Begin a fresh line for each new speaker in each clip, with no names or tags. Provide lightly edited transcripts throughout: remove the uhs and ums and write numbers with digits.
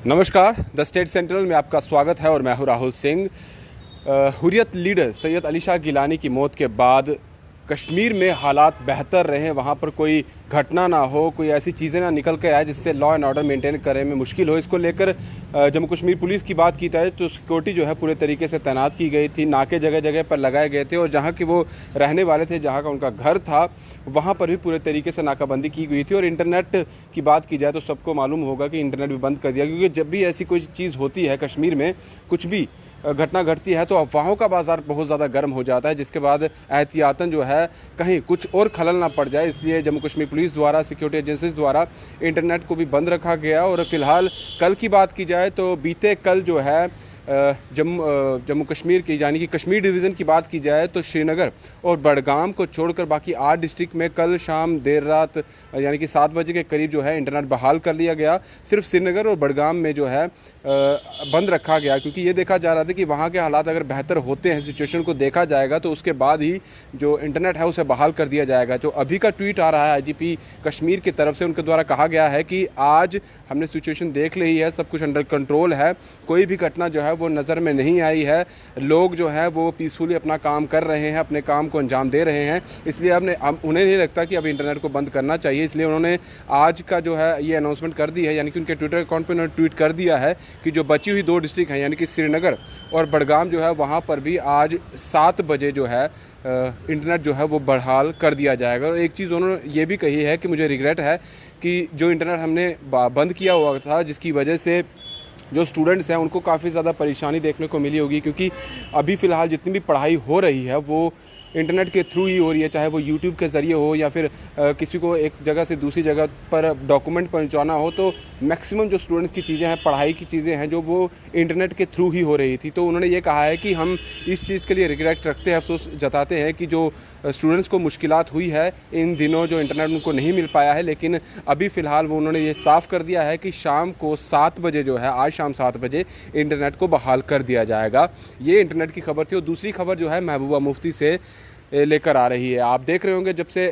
नमस्कार, the state central में आपका स्वागत है और मैं हूं राहुल सिंह। हुर्रियत लीडर सैयद अली शाह गिलानी की मौत के बाद कश्मीर में हालात बेहतर रहे, वहां पर कोई घटना ना हो, कोई ऐसी चीज़ें ना निकल के आए जिससे लॉ एंड ऑर्डर मेंटेन करने में मुश्किल हो। इसको लेकर जम्मू कश्मीर पुलिस की बात की जाए तो सिक्योरिटी जो है पूरे तरीके से तैनात की गई थी, नाके जगह जगह पर लगाए गए थे और जहाँ के वो रहने वाले थे, जहाँ का उनका घर था, वहाँ पर भी पूरे तरीके से नाकाबंदी की गई थी। और इंटरनेट की बात की जाए तो सबको मालूम होगा कि इंटरनेट भी बंद कर दिया, क्योंकि जब भी ऐसी कोई चीज़ होती है कश्मीर में, कुछ भी घटना घटती है तो अफवाहों का बाज़ार बहुत ज़्यादा गर्म हो जाता है, जिसके बाद एहतियातन जो है कहीं कुछ और खलल ना पड़ जाए, इसलिए जम्मू कश्मीर पुलिस द्वारा, सिक्योरिटी एजेंसीज द्वारा इंटरनेट को भी बंद रखा गया। और फिलहाल कल की बात की जाए तो बीते कल जो है जम्मू कश्मीर की यानी कि कश्मीर डिवीज़न की बात की जाए तो श्रीनगर और बडगाम को छोड़कर बाकी 8 डिस्ट्रिक्ट में कल शाम देर रात यानी कि 7 बजे के करीब जो है इंटरनेट बहाल कर लिया गया। सिर्फ श्रीनगर और बडगाम में जो है बंद रखा गया, क्योंकि ये देखा जा रहा था कि वहाँ के हालात अगर बेहतर होते हैं, सिचुएशन को देखा जाएगा तो उसके बाद ही जो इंटरनेट है उसे बहाल कर दिया जाएगा। जो अभी का ट्वीट आ रहा है IGP कश्मीर की तरफ से, उनके द्वारा कहा गया है कि आज हमने सिचुएशन देख ली है, सब कुछ अंडर कंट्रोल है, कोई भी घटना जो है वो नज़र में नहीं आई है, लोग जो है वो पीसफुली अपना काम कर रहे हैं, अपने काम को अंजाम दे रहे हैं। इसलिए अब उन्हें नहीं लगता कि अब इंटरनेट को बंद करना चाहिए, इसलिए उन्होंने आज का जो है ये अनाउंसमेंट कर दी है, यानी कि उनके ट्विटर अकाउंट पर उन्होंने ट्वीट कर दिया है कि जो बची हुई 2 डिस्ट्रिक्ट हैं यानी कि श्रीनगर और बडगाम जो है वहाँ पर भी आज 7 बजे जो है इंटरनेट जो है वो बहाल कर दिया जाएगा। और एक चीज़ उन्होंने ये भी कही है कि मुझे रिग्रेट है कि जो इंटरनेट हमने बंद किया हुआ था, जिसकी वजह से जो स्टूडेंट्स हैं उनको काफ़ी ज़्यादा परेशानी देखने को मिली होगी, क्योंकि अभी फ़िलहाल जितनी भी पढ़ाई हो रही है वो इंटरनेट के थ्रू ही हो रही है, चाहे वो यूट्यूब के ज़रिए हो या फिर किसी को एक जगह से दूसरी जगह पर डॉक्यूमेंट पहुंचाना हो, तो मैक्सिमम जो स्टूडेंट्स की चीज़ें हैं, पढ़ाई की चीज़ें हैं, जो वो इंटरनेट के थ्रू ही हो रही थी। तो उन्होंने ये कहा है कि हम इस चीज़ के लिए रिग्रेट रखते हैं, अफसोस जताते हैं कि जो स्टूडेंट्स को मुश्किलात हुई है इन दिनों, जो इंटरनेट उनको नहीं मिल पाया है। लेकिन अभी फ़िलहाल वो उन्होंने ये साफ़ कर दिया है कि शाम को 7 बजे जो है, आज शाम 7 बजे इंटरनेट को बहाल कर दिया जाएगा। ये इंटरनेट की खबर थी। और दूसरी खबर जो है महबूबा मुफ्ती से लेकर आ रही है। आप देख रहे होंगे जब से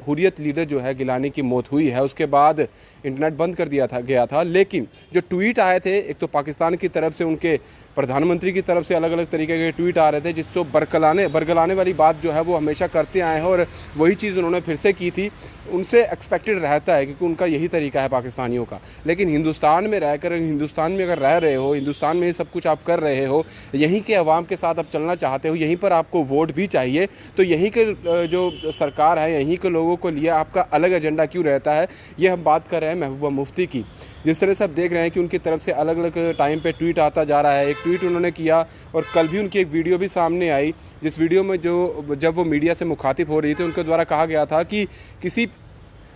हुर्रियत लीडर जो है गिलानी की मौत हुई है उसके बाद इंटरनेट बंद कर दिया गया था, लेकिन जो ट्वीट आए थे, एक तो पाकिस्तान की तरफ से उनके प्रधानमंत्री की तरफ से अलग अलग तरीके के ट्वीट आ रहे थे, जिसको बरगलाने वाली बात जो है वो हमेशा करते आए हैं और वही चीज़ उन्होंने फिर से की थी। उनसे एक्सपेक्टेड रहता है क्योंकि उनका यही तरीका है पाकिस्तानियों का। लेकिन हिंदुस्तान में रहकर, हिंदुस्तान में अगर रह रहे हो, हिंदुस्तान में सब कुछ आप कर रहे हो, यहीं के अवाम के साथ आप चलना चाहते हो, यहीं पर आपको वोट भी चाहिए, तो यहीं के जो सरकार है, यहीं के लोगों को लिए आपका अलग एजेंडा क्यों रहता है? ये हम बात कर रहे हैं महबूबा मुफ्ती की। जिस तरह से आप देख रहे हैं कि उनकी तरफ से अलग अलग टाइम पे ट्वीट आता जा रहा है। एक ट्वीट उन्होंने किया और कल भी उनकी एक वीडियो भी सामने आई, जिस वीडियो में जब वो मीडिया से मुखातिब हो रही थी, उनके द्वारा कहा गया था कि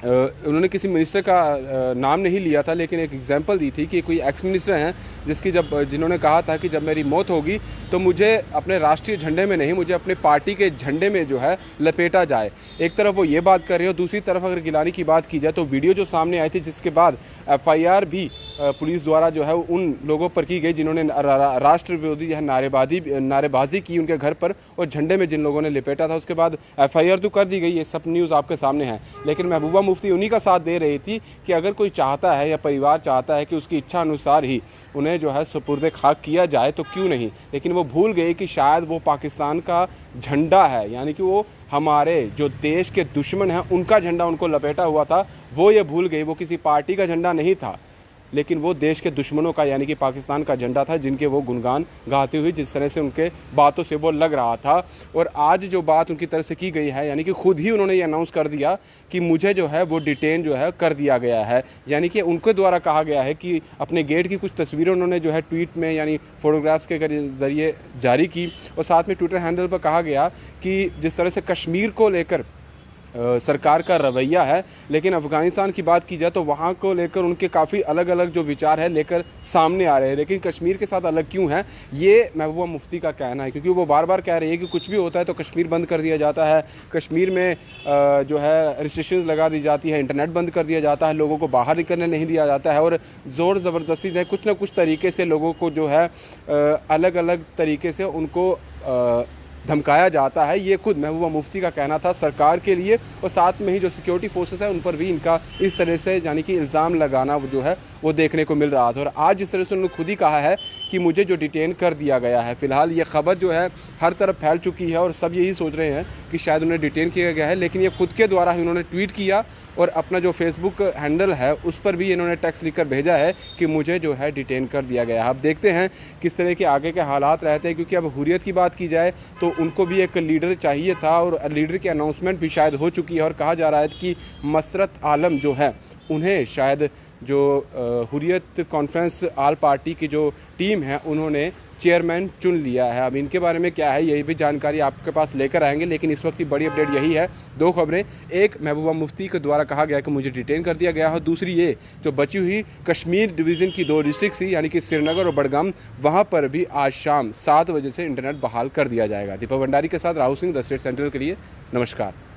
उन्होंने किसी मिनिस्टर का नाम नहीं लिया था, लेकिन एक एग्जांपल दी थी कि कोई एक्स मिनिस्टर हैं जिन्होंने कहा था कि जब मेरी मौत होगी तो मुझे अपने राष्ट्रीय झंडे में नहीं, मुझे अपने पार्टी के झंडे में जो है लपेटा जाए। एक तरफ वो ये बात कर रहे हो, दूसरी तरफ अगर गिलानी की बात की जाए तो वीडियो जो सामने आई थी, जिसके बाद FIR भी पुलिस द्वारा जो है उन लोगों पर की गई जिन्होंने राष्ट्र विरोधी जो है नारेबाजी की उनके घर पर और झंडे में जिन लोगों ने लपेटा था, उसके बाद FIR तो कर दी गई। ये सब न्यूज़ आपके सामने है। लेकिन महबूबा मुफ्ती उन्हीं का साथ दे रही थी कि अगर कोई चाहता है या परिवार चाहता है कि उसकी इच्छा अनुसार ही उन्हें जो है सुपुर्द खाक किया जाए तो क्यों नहीं। लेकिन वो भूल गई कि शायद वो पाकिस्तान का झंडा है, यानी कि वो हमारे जो देश के दुश्मन हैं उनका झंडा उनको लपेटा हुआ था, वो ये भूल गई। वो किसी पार्टी का झंडा नहीं था, लेकिन वो देश के दुश्मनों का यानी कि पाकिस्तान का झंडा था, जिनके वो गुणगान गाते हुए जिस तरह से उनके बातों से वो लग रहा था। और आज जो बात उनकी तरफ से की गई है, यानी कि खुद ही उन्होंने ये अनाउंस कर दिया कि मुझे जो है वो डिटेन जो है कर दिया गया है। यानी कि उनके द्वारा कहा गया है कि अपने गेट की कुछ तस्वीरें उन्होंने जो है ट्वीट में यानी फोटोग्राफ्स के ज़रिए जारी की और साथ में ट्विटर हैंडल पर कहा गया कि जिस तरह से कश्मीर को लेकर सरकार का रवैया है, लेकिन अफ़गानिस्तान की बात की जाए तो वहाँ को लेकर उनके काफ़ी अलग अलग जो विचार है लेकर सामने आ रहे हैं। लेकिन कश्मीर के साथ अलग क्यों है, ये महबूबा मुफ्ती का कहना है, क्योंकि वो बार बार कह रही है कि कुछ भी होता है तो कश्मीर बंद कर दिया जाता है, कश्मीर में जो है रिस्ट्रिक्शंस लगा दी जाती है, इंटरनेट बंद कर दिया जाता है, लोगों को बाहर निकलने नहीं दिया जाता है और ज़ोर ज़बरदस्ती से कुछ ना कुछ तरीके से लोगों को जो है अलग अलग तरीके से उनको धमकाया जाता है। ये खुद महबूबा मुफ्ती का कहना था सरकार के लिए, और साथ में ही जो सिक्योरिटी फोर्सेस है उन पर भी इनका इस तरह से यानी कि इल्ज़ाम लगाना जो है वो देखने को मिल रहा था। और आज जिस तरह से उन्होंने खुद ही कहा है कि मुझे जो डिटेन कर दिया गया है, फ़िलहाल ये खबर जो है हर तरफ फैल चुकी है और सब यही सोच रहे हैं कि शायद उन्हें डिटेन किया गया है, लेकिन ये खुद के द्वारा ही उन्होंने ट्वीट किया और अपना जो फेसबुक हैंडल है उस पर भी इन्होंने टेक्स्ट लिखकर भेजा है कि मुझे जो है डिटेन कर दिया गया है। अब देखते हैं किस तरह के आगे के हालात रहते हैं, क्योंकि अब हुर्रियत की बात की जाए तो उनको भी एक लीडर चाहिए था और लीडर की अनाउंसमेंट भी शायद हो चुकी है और कहा जा रहा है कि मसरत आलम जो है उन्हें शायद जो हुर्रियत कॉन्फ्रेंस आल पार्टी की जो टीम है उन्होंने चेयरमैन चुन लिया है। अब इनके बारे में क्या है यही भी जानकारी आपके पास लेकर आएंगे, लेकिन इस वक्त की बड़ी अपडेट यही है। दो खबरें, एक महबूबा मुफ्ती के द्वारा कहा गया कि मुझे डिटेन कर दिया गया है, और दूसरी ये जो बची हुई कश्मीर डिवीज़न की 2 डिस्ट्रिक्ट थी यानी कि श्रीनगर और बडगाम, वहाँ पर भी आज शाम 7 बजे से इंटरनेट बहाल कर दिया जाएगा। दीपक भंडारी के साथ Rahul Singh, the state central के लिए नमस्कार।